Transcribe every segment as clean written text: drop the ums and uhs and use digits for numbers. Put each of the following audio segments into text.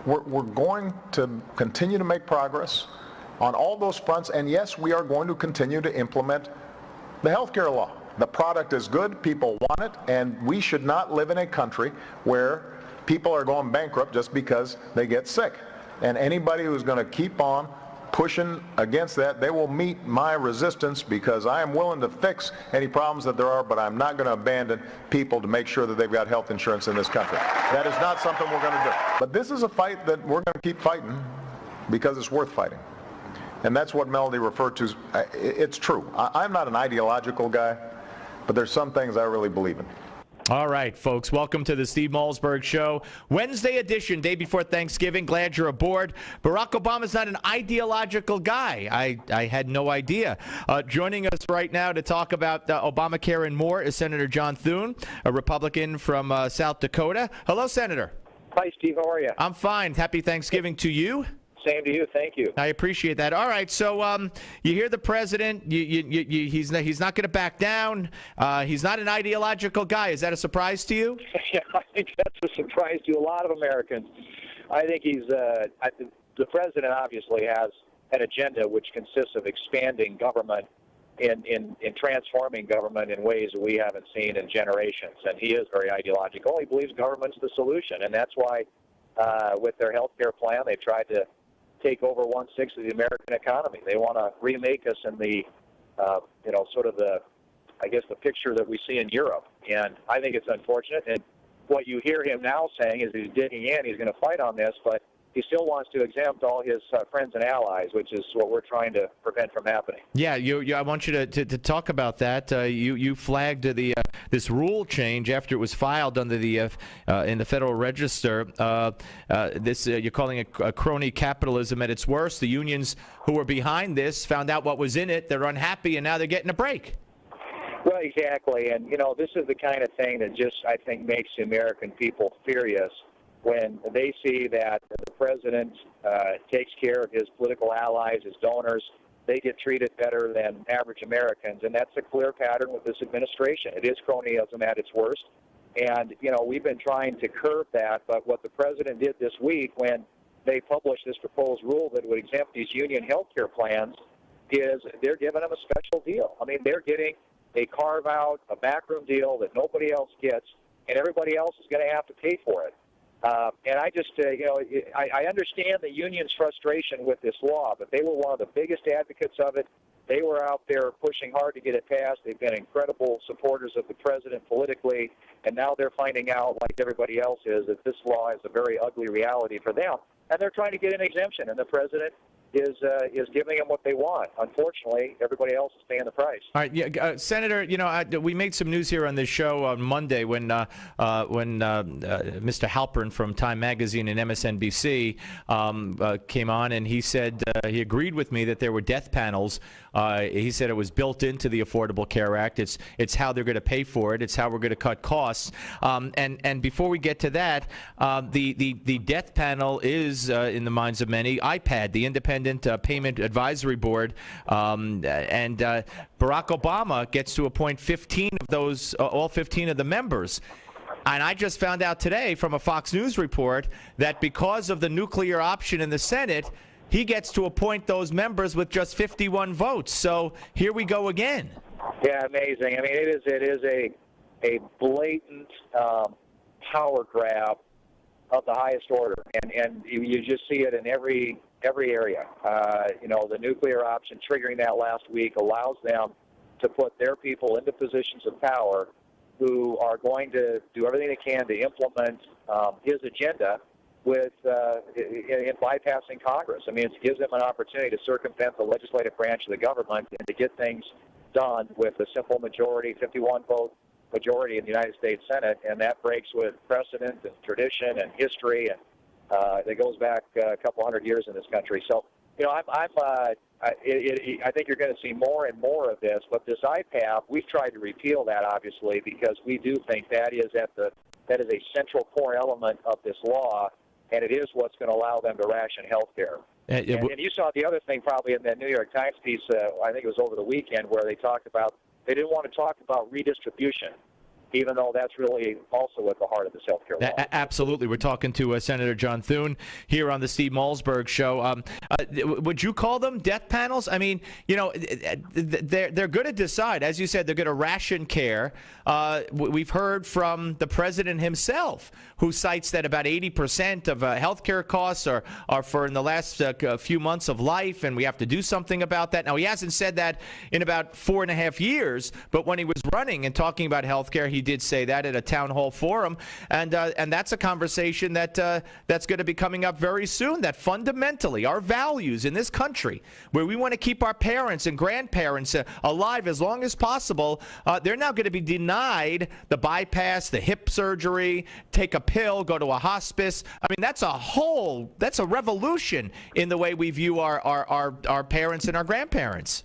we're going to continue to make progress on all those fronts, and yes, we are going to continue to implement the healthcare law. The product is good, people want it, and we should not live in a country where people are going bankrupt just because they get sick. And anybody who's going to keep on pushing against that, they will meet my resistance, because I am willing to fix any problems that there are, but I'm not going to abandon people to make sure that they've got health insurance in this country. That is not something we're going to do. But this is a fight that we're going to keep fighting because it's worth fighting. And that's what Melody referred to. It's true. I'm not an ideological guy, but there's some things I really believe in. All right, folks, welcome to the Steve Malzberg Show. Wednesday edition, day before Thanksgiving. Glad you're aboard. Barack Obama's not an ideological guy. I had no idea. Joining us right now to talk about Obamacare and more is Senator John Thune, a Republican from South Dakota. Hello, Senator. Hi, Steve. How are you? I'm fine. Happy Thanksgiving to you. Same to you. Thank you. I appreciate that. All right, so you hear the president. He's not going to back down. He's not an ideological guy. Is that a surprise to you? Yeah, I think that's a surprise to a lot of Americans. I think the president obviously has an agenda which consists of expanding government in transforming government in ways that we haven't seen in generations. And he is very ideological. He believes government's the solution, and that's why with their health care plan, they've tried to take over 1/6 of the American economy. They want to remake us in the, sort of the picture that we see in Europe. And I think it's unfortunate. And what you hear him now saying is he's digging in, he's going to fight on this, but he still wants to exempt all his friends and allies, which is what we're trying to prevent from happening. Yeah, I want you to talk about that. You flagged this rule change after it was filed under the in the Federal Register. You're calling it crony capitalism at its worst. The unions who were behind this found out what was in it. They're unhappy, and now they're getting a break. Well, exactly. And, this is the kind of thing that just, I think, makes the American people furious when they see that the president takes care of his political allies, his donors. They get treated better than average Americans, and that's a clear pattern with this administration. It is cronyism at its worst, and, we've been trying to curb that, but what the president did this week when they published this proposed rule that would exempt these union health care plans is they're giving them a special deal. I mean, they're getting a carve-out, a backroom deal that nobody else gets, and everybody else is going to have to pay for it. And I just, I understand the union's frustration with this law, but they were one of the biggest advocates of it. They were out there pushing hard to get it passed. They've been incredible supporters of the president politically, and now they're finding out, like everybody else is, that this law is a very ugly reality for them. And they're trying to get an exemption, and the president is giving them what they want. Unfortunately, everybody else is paying the price. All right, yeah, Senator. We made some news here on this show on Monday when Mr. Halpern from Time Magazine and MSNBC came on, and he said he agreed with me that there were death panels. He said it was built into the Affordable Care Act. It's how they're going to pay for it. It's how we're going to cut costs. And before we get to that, the death panel is in the minds of many IPAD, the Independent Payment Advisory Board, and Barack Obama gets to appoint 15 of those, all 15 of the members. And I just found out today from a Fox News report that because of the nuclear option in the Senate, he gets to appoint those members with just 51 votes. So here we go again. Yeah, amazing. I mean, it is a blatant power grab of the highest order, and you just see it in every area. The nuclear option triggering that last week allows them to put their people into positions of power who are going to do everything they can to implement his agenda in bypassing Congress. I mean, it gives them an opportunity to circumvent the legislative branch of the government and to get things done with a simple majority, 51-vote majority in the United States Senate, and that breaks with precedent and tradition and history, and that goes back a couple hundred years in this country. So, I think you're going to see more and more of this. But this IPAB, we've tried to repeal that, obviously, because we do think that is a central core element of this law, and it is what's going to allow them to ration health care. And you saw the other thing probably in that New York Times piece, I think it was over the weekend, where they didn't want to talk about redistribution even though that's really also at the heart of this health care law. Absolutely. We're talking to Senator John Thune here on the Steve Malzberg Show. Would you call them death panels? I mean, you know, they're going to decide. As you said, they're going to ration care. We've heard from the president himself, who cites that about 80% of health care costs are for in the last few months of life, and we have to do something about that. Now, he hasn't said that in about 4.5 years, but when he was running and talking about health care, he did say that at a town hall forum, and that's a conversation that's going to be coming up very soon, that fundamentally our values in this country, where we want to keep our parents and grandparents alive as long as possible, they're now going to be denied the bypass, the hip surgery, take a pill, go to a hospice. I mean, that's a revolution in the way we view our parents and our grandparents.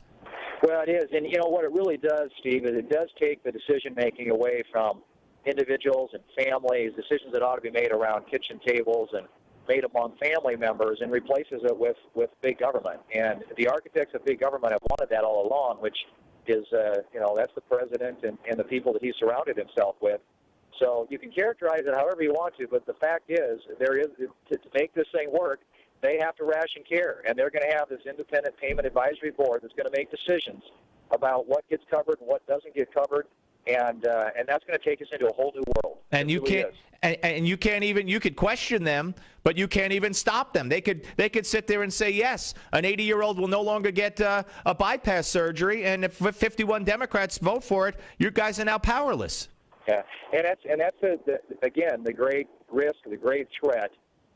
Well, it is. And, you know, what it really does, Steve, is it does take the decision-making away from individuals and families, decisions that ought to be made around kitchen tables and made among family members, and replaces it with big government. And the architects of big government have wanted that all along, which is, you know, that's the president and the people that he surrounded himself with. So you can characterize it however you want to, but the fact is, to make this thing work, they have to ration care, and they're going to have this independent payment advisory board that's going to make decisions about what gets covered and what doesn't get covered, and that's going to take us into a whole new world. And you can't, and you can't even, you could question them, but you can't even stop them. They could sit there and say, yes, an 80-year-old will no longer get a bypass surgery, and if 51 Democrats vote for it, you guys are now powerless. Yeah, and that's again the great risk, the great threat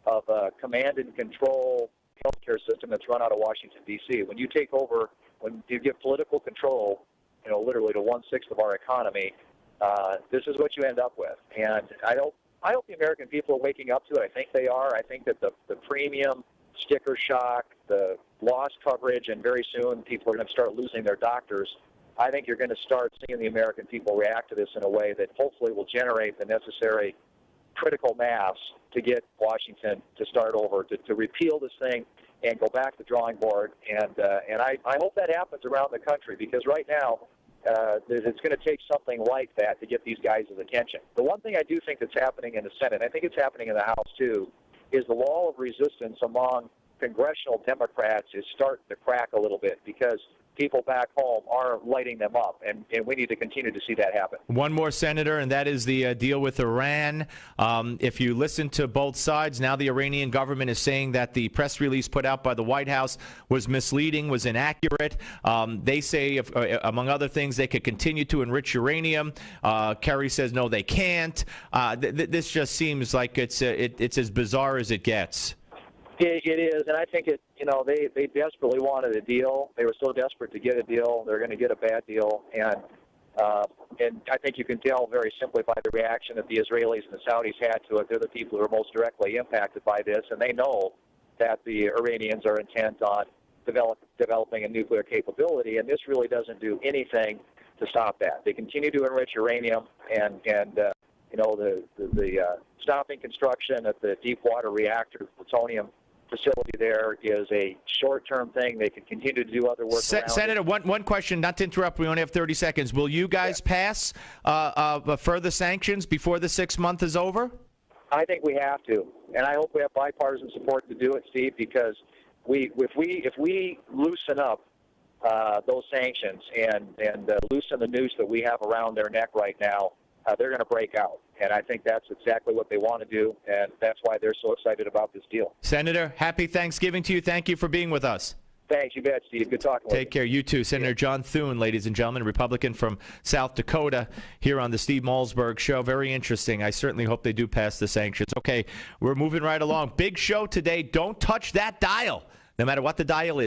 of a command and control healthcare system that's run out of Washington, D.C. When you take over, when you give political control, you know, literally to 1/6 of our economy, this is what you end up with. And I hope the American people are waking up to it. I think they are. I think that the premium, sticker shock, the lost coverage, and very soon people are going to start losing their doctors. I think you're going to start seeing the American people react to this in a way that hopefully will generate the necessary critical mass to get Washington to start over, to repeal this thing and go back to the drawing board. And I hope that happens around the country, because right now it's going to take something like that to get these guys' attention. The one thing I do think that's happening in the Senate, I think it's happening in the House too, is the wall of resistance among congressional Democrats is starting to crack a little bit, because people back home are lighting them up, and we need to continue to see that happen. One more, Senator, and that is the deal with Iran. If you listen to both sides, now the Iranian government is saying that the press release put out by the White House was misleading, was inaccurate. They say, among other things, they could continue to enrich uranium. Kerry says, no, they can't. This just seems like it's as bizarre as it gets. It is, and I think they desperately wanted a deal. They were so desperate to get a deal, they're going to get a bad deal, and I think you can tell very simply by the reaction that the Israelis and the Saudis had to it. They're the people who are most directly impacted by this, and they know that the Iranians are intent on developing a nuclear capability, and this really doesn't do anything to stop that. They continue to enrich uranium, and the stopping construction at the deep water reactor plutonium facility there is a short-term thing. They can continue to do other work around Senator, one question, not to interrupt. We only have 30 seconds. Will you guys pass further sanctions before the 6 month is over? I think we have to, and I hope we have bipartisan support to do it, Steve, because if we loosen up those sanctions and loosen the noose that we have around their neck right now, they're going to break out. And I think that's exactly what they want to do, and that's why they're so excited about this deal. Senator, happy Thanksgiving to you. Thank you for being with us. Thanks, you bet, Steve. Good talking with you. Take care. You too. Senator John Thune, ladies and gentlemen, Republican from South Dakota, here on the Steve Malzberg Show. Very interesting. I certainly hope they do pass the sanctions. Okay, we're moving right along. Big show today. Don't touch that dial, no matter what the dial is.